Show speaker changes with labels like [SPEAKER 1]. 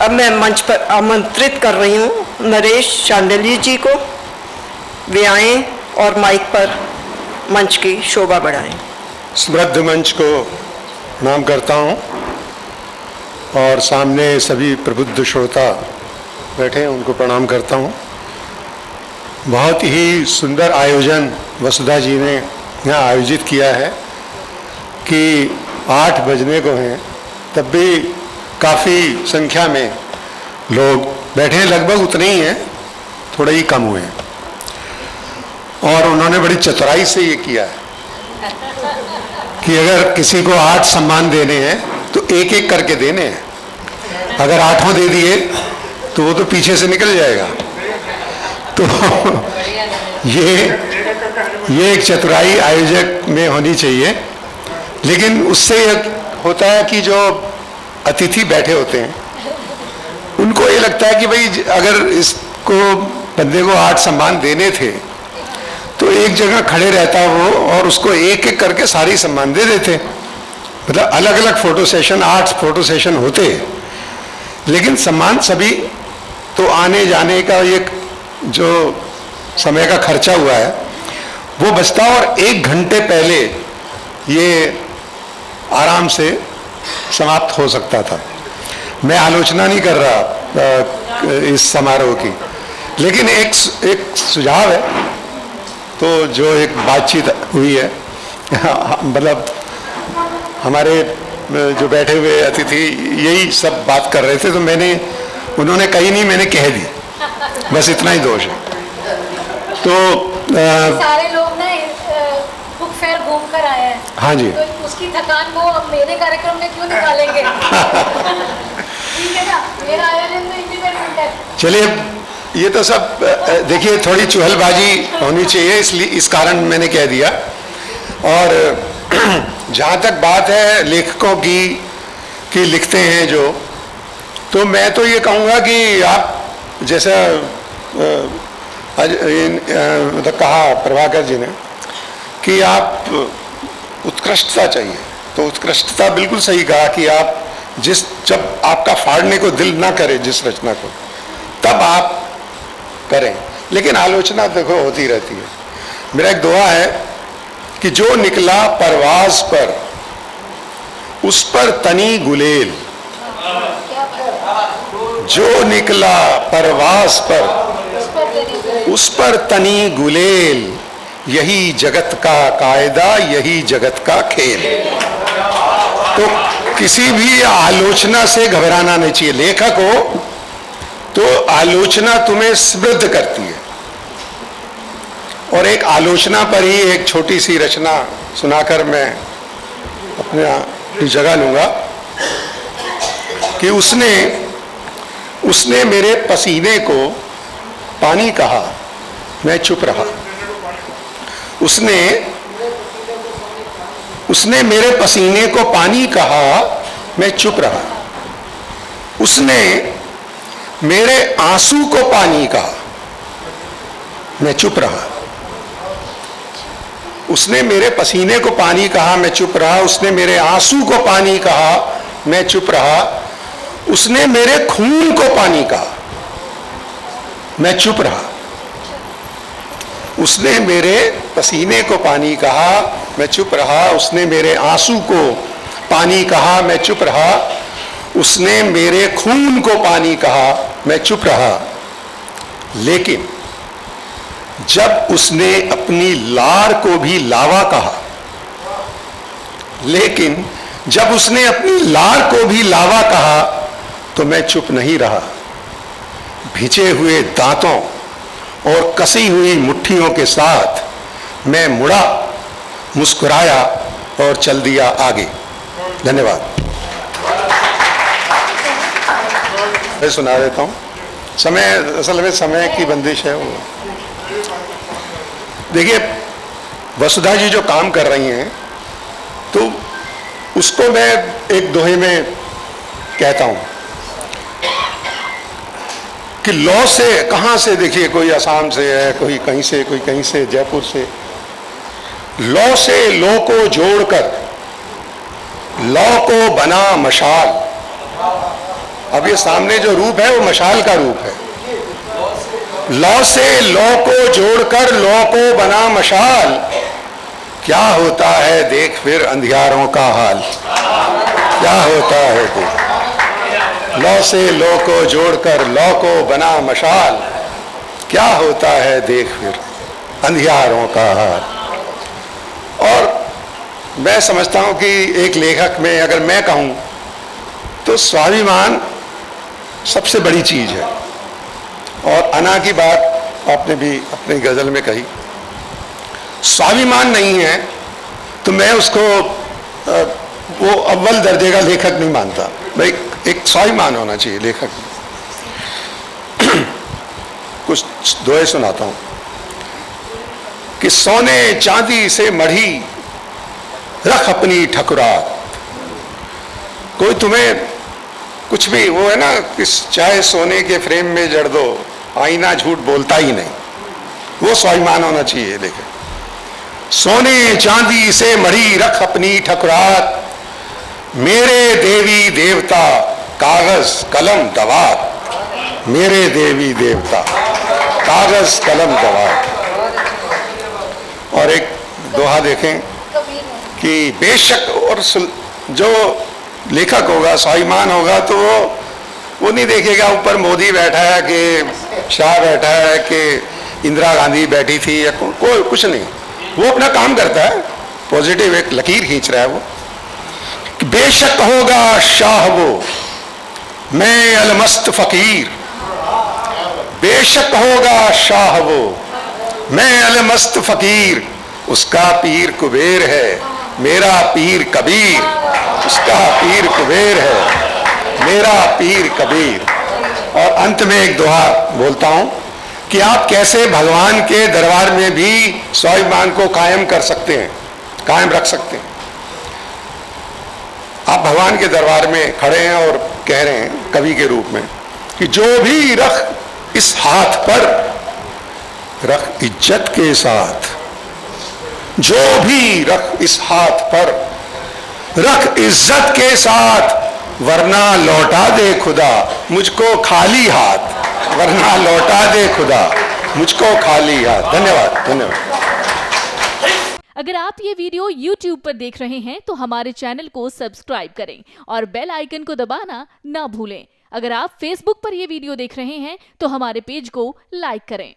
[SPEAKER 1] अब मैं मंच पर आमंत्रित कर रही हूँ नरेश शांडिल्य जी को। वे आएँ और माइक पर मंच की शोभा बढ़ाएं।
[SPEAKER 2] समृद्ध मंच को प्रणाम करता हूँ और सामने सभी प्रबुद्ध श्रोता बैठे हैं उनको प्रणाम करता हूँ। बहुत ही सुंदर आयोजन वसुधा जी ने यहाँ आयोजित किया है कि 8 बजने को हैं, तब भी काफ़ी संख्या में लोग बैठे हैं। लगभग उतने ही हैं, थोड़े ही कम हुए हैं। और उन्होंने बड़ी चतुराई से ये किया है कि अगर किसी को 8 सम्मान देने हैं तो एक एक करके देने हैं। अगर 8 दे दिए तो वो तो पीछे से निकल जाएगा। तो ये एक चतुराई आयोजक में होनी चाहिए। लेकिन उससे होता है कि जो अतिथि बैठे होते हैं उनको ये लगता है कि भाई अगर इसको बंदे को 8 सम्मान देने थे तो एक जगह खड़े रहता वो और उसको एक एक करके सारी सम्मान दे देते। मतलब अलग अलग फोटो सेशन, 8 फोटो सेशन होते, लेकिन सम्मान सभी तो आने जाने का ये जो समय का खर्चा हुआ है वो बचता। और 1 घंटे पहले ये आराम से समाप्त हो सकता था। मैं आलोचना नहीं कर रहा इस समारोह की, लेकिन एक सुझाव है। तो जो एक बातचीत हुई है मतलब हमारे जो बैठे हुए अतिथि यही सब बात कर रहे थे, तो उन्होंने कही नहीं, मैंने कह दी, बस इतना ही दोष है। तो
[SPEAKER 3] सारे लोग ना बुक फेयर घूम कर आए हैं।
[SPEAKER 2] हाँ जी,
[SPEAKER 3] तो उसकी थकान वो अब मेरे कार्यक्रम में क्यों निकालेंगे? ठीक है ना, मेरा आयोजन तो इंडिपेंडेंट है।
[SPEAKER 2] चलिए, ये तो सब देखिए थोड़ी चुहलबाजी होनी चाहिए, इसलिए इस कारण मैंने कह दिया। और जहाँ तक बात है लेखकों की कि लिखते हैं जो, तो मैं तो ये कहूँगा कि आप जैसा मतलब कहा प्रभाकर जी ने कि आप उत्कृष्टता चाहिए, तो उत्कृष्टता बिल्कुल सही कहा कि आप जब आपका फाड़ने को दिल ना करे जिस रचना को, तब आप करें। लेकिन आलोचना देखो होती रहती है। मेरा एक दुआ है कि जो निकला परवाज पर उस पर तनी गुलेल, जो निकला परवाज पर उस पर तनी गुलेल, यही जगत का कायदा, यही जगत का खेल। तो किसी भी आलोचना से घबराना नहीं चाहिए। लेखक हो तो आलोचना तुम्हें समृद्ध करती है। और एक आलोचना पर ही एक छोटी सी रचना सुनाकर मैं अपनी जगह लूंगा कि उसने मेरे पसीने को पानी कहा, मैं चुप रहा। उसने मेरे पसीने को पानी कहा, मैं चुप रहा। उसने मेरे आंसू को पानी कहा, मैं चुप रहा। उसने मेरे पसीने को पानी कहा, मैं चुप रहा। उसने मेरे आंसू को पानी कहा, मैं चुप रहा। उसने मेरे खून को पानी कहा, मैं चुप रहा। उसने मेरे पसीने को पानी कहा, मैं चुप रहा। उसने मेरे आंसू को पानी कहा, मैं चुप रहा। उसने मेरे खून को पानी कहा, मैं चुप रहा। लेकिन जब उसने अपनी लार को भी लावा कहा, लेकिन जब उसने अपनी लार को भी लावा कहा तो मैं चुप नहीं रहा। भिजे हुए दांतों और कसी हुई मुट्ठियों के साथ मैं मुड़ा, मुस्कुराया और चल दिया आगे। धन्यवाद। मैं सुना देता हूँ। असल में समय की बंदिश है वो। देखिए, वसुधा जी जो काम कर रही हैं तो उसको मैं एक दोहे में कहता हूँ कि लौ से कहाँ से, देखिए कोई असम से है, कोई कहीं से, कोई कहीं से, जयपुर से। लौ से लो को जोड़कर लौ को बना मशाल, अब ये सामने जो रूप है वो मशाल का रूप है। लौ से लौ को जोड़कर लौ को बना मशाल, क्या होता है देख फिर अंधियारों का हाल। क्या होता है देख, लौ से लौ को जोड़कर लौ को बना मशाल, क्या होता है देख फिर अंधियारों का हाल। और मैं समझता हूं कि एक लेखक में अगर मैं कहूं तो स्वाभिमान सबसे बड़ी चीज है। और अना की बात आपने भी अपनी गजल में कही, स्वाभिमान नहीं है तो मैं उसको वो अव्वल दर्जे का लेखक नहीं मानता। भाई एक स्वाभिमान होना चाहिए लेखक में। कुछ दोहे सुनाता हूं कि सोने चांदी से मढ़ी रख अपनी ठकुरात। कोई तुम्हें कुछ भी, वो है ना, चाहे सोने के फ्रेम में जड़ दो, आईना झूठ बोलता ही नहीं, वो स्वाभिमान होना चाहिए। लेकिन सोने चांदी से मढ़ी रख अपनी ठकुरात, मेरे देवी देवता कागज कलम दवात। मेरे देवी देवता कागज कलम दवात। और एक दोहा देखें कि बेशक, और जो लेखक होगा स्वाभिमान होगा तो वो नहीं देखेगा ऊपर मोदी बैठा है कि शाह बैठा है कि इंदिरा गांधी बैठी थी या कोई कुछ नहीं, वो अपना काम करता है, पॉजिटिव एक लकीर खींच रहा है वो। कि बेशक होगा शाह वो मैं अलमस्त फकीर, बेशक होगा शाह वो मैं अलमस्त फकीर, उसका पीर कुबेर है मेरा पीर कबीर। उसका पीर कुबेर है मेरा पीर कबीर। और अंत में एक दोहा बोलता हूं कि आप कैसे भगवान के दरबार में भी स्वाभिमान को कायम कर सकते हैं, कायम रख सकते हैं। आप भगवान के दरबार में खड़े हैं और कह रहे हैं कवि के रूप में कि जो भी रख इस हाथ पर रख इज्जत के साथ, जो भी रख इस हाथ पर रख इज्जत के साथ, वरना लौटा दे खुदा मुझको खाली हाथ। वरना लौटा दे खुदा मुझको खाली हाथ। धन्यवाद, धन्यवाद।
[SPEAKER 4] अगर आप ये वीडियो YouTube पर देख रहे हैं तो हमारे चैनल को सब्सक्राइब करें और बेल आइकन को दबाना ना भूलें। अगर आप Facebook पर ये वीडियो देख रहे हैं तो हमारे पेज को लाइक करें।